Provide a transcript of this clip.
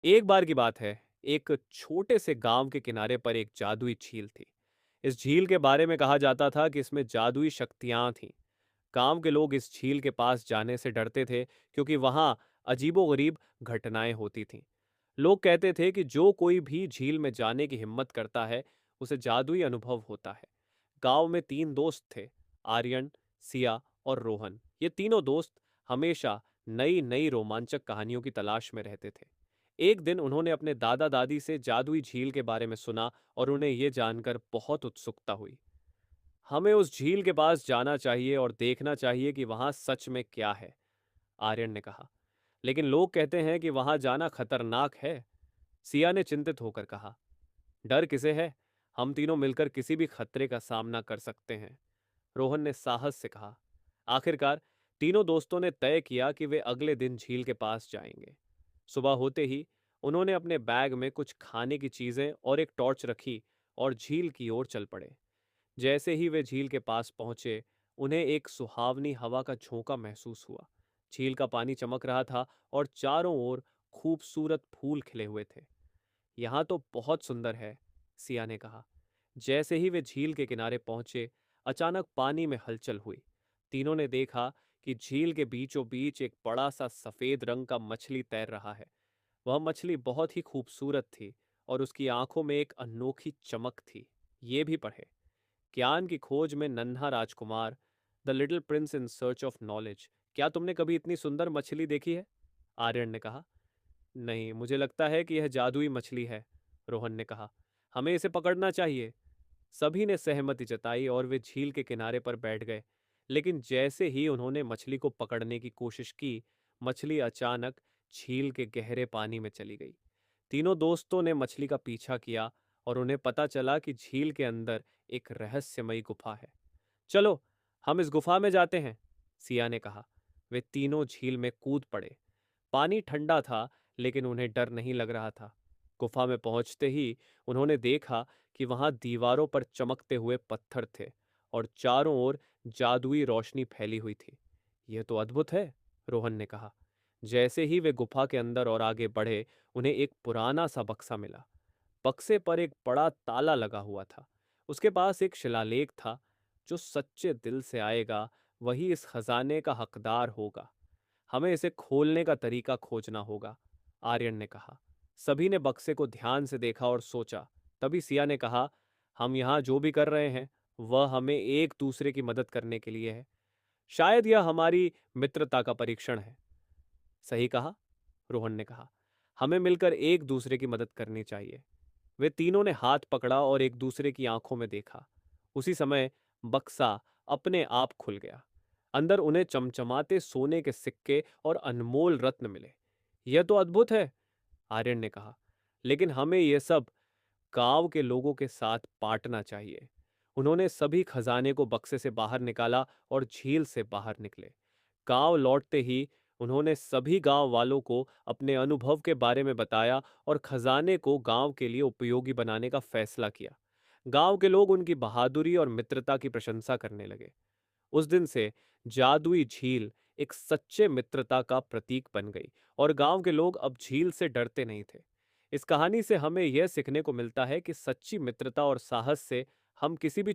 एक बार की बात है, एक छोटे से गांव के किनारे पर एक जादुई झील थी। इस झील के बारे में कहा जाता था कि इसमें जादुई शक्तियां थीं। गांव के लोग इस झील के पास जाने से डरते थे क्योंकि वहां अजीबोगरीब घटनाएं होती थीं। लोग कहते थे कि जो कोई भी झील में जाने की हिम्मत करता है, उसे जादुई अनुभव होता है। गांव में तीन दोस्त थे, आर्यन, सिया और रोहन। ये तीनों दोस्त हमेशा नई नई रोमांचक कहानियों की तलाश में रहते थे। एक दिन उन्होंने अपने दादा दादी से जादुई झील के बारे में सुना और उन्हें यह जानकर बहुत उत्सुकता हुई। हमें उस झील के पास जाना चाहिए और देखना चाहिए कि वहां सच में क्या है, आर्यन ने कहा। लेकिन लोग कहते हैं कि वहां जाना खतरनाक है, सिया ने चिंतित होकर कहा। डर किसे है? हम तीनों मिलकर किसी भी खतरे का सामना कर सकते हैं, रोहन ने साहस से कहा। आखिरकार तीनों दोस्तों ने तय किया कि वे अगले दिन झील के पास जाएंगे। सुबह होते ही उन्होंने अपने बैग में कुछ खाने की चीजें और एक टॉर्च रखी और झील की ओर चल पड़े। जैसे ही वे झील के पास पहुंचे, उन्हें एक सुहावनी हवा का झोंका महसूस हुआ। झील का पानी चमक रहा था और चारों ओर खूबसूरत फूल खिले हुए थे। यहाँ तो बहुत सुंदर है, सिया ने कहा। जैसे ही वे झील के किनारे पहुंचे, अचानक पानी में हलचल हुई। तीनों ने देखा कि झील के बीचों बीच एक बड़ा सा सफेद रंग का मछली तैर रहा है। वह मछली बहुत ही खूबसूरत थी और उसकी आंखों में एक अनोखी चमक थी। ये भी पढ़े, ज्ञान की खोज में नन्हा राजकुमार, the little prince in search of knowledge. क्या तुमने कभी इतनी सुंदर मछली देखी है? आर्यन ने कहा। नहीं, मुझे लगता है कि यह जादुई मछली है, रोहन ने कहा। हमें इसे पकड़ना चाहिए। सभी ने सहमति जताई और वे झील के किनारे पर बैठ गए। लेकिन जैसे ही उन्होंने मछली को पकड़ने की कोशिश की, मछली अचानक झील के गहरे पानी में चली गई। तीनों दोस्तों ने मछली का पीछा किया और उन्हें पता चला कि झील के अंदर एक रहस्यमयी गुफा है। चलो, हम इस गुफा में जाते हैं, सिया ने कहा। वे तीनों झील में कूद पड़े। पानी ठंडा था, लेकिन उन्हें डर नहीं लग रहा था। गुफा में पहुंचते ही उन्होंने देखा कि वहां दीवारों पर चमकते हुए पत्थर थे और चारों ओर जादुई रोशनी फैली हुई थी। यह तो अद्भुत है, रोहन ने कहा। जैसे ही वे गुफा के अंदर और आगे बढ़े, उन्हें एक पुराना सा बक्सा मिला। बक्से पर एक बड़ा ताला लगा हुआ था। उसके पास एक शिलालेख था, जो सच्चे दिल से आएगा वही इस खजाने का हकदार होगा। हमें इसे खोलने का तरीका खोजना होगा, आर्यन ने कहा। सभी ने बक्से को ध्यान से देखा और सोचा। तभी सिया ने कहा, हम यहाँ जो भी कर रहे हैं, वह हमें एक दूसरे की मदद करने के लिए है। शायद यह हमारी मित्रता का परीक्षण है। सही कहा, रोहन ने कहा। हमें मिलकर एक दूसरे की मदद करनी चाहिए। वे तीनों ने हाथ पकड़ा और एक दूसरे की आंखों में देखा। उसी समय बक्सा अपने आप खुल गया। अंदर उन्हें चमचमाते सोने के सिक्के और अनमोल रत्न मिले। यह तो अद्भुत है, आर्यन ने कहा। लेकिन हमें यह सब गांव के लोगों के साथ बांटना चाहिए। उन्होंने सभी खजाने को बक्से से बाहर निकाला और झील से बाहर निकले। गांव लौटते ही उन्होंने सभी गांव वालों को अपने अनुभव के बारे में बताया और खजाने को गांव के लिए उपयोगी बनाने का फैसला किया। गांव के लोग उनकी बहादुरी और मित्रता की प्रशंसा करने लगे। उस दिन से जादुई झील एक सच्चे मित्रता का प्रतीक बन गई और गांव के लोग अब झील से डरते नहीं थे। इस कहानी से हमें यह सीखने को मिलता है कि सच्ची मित्रता और साहस से हम किसी भी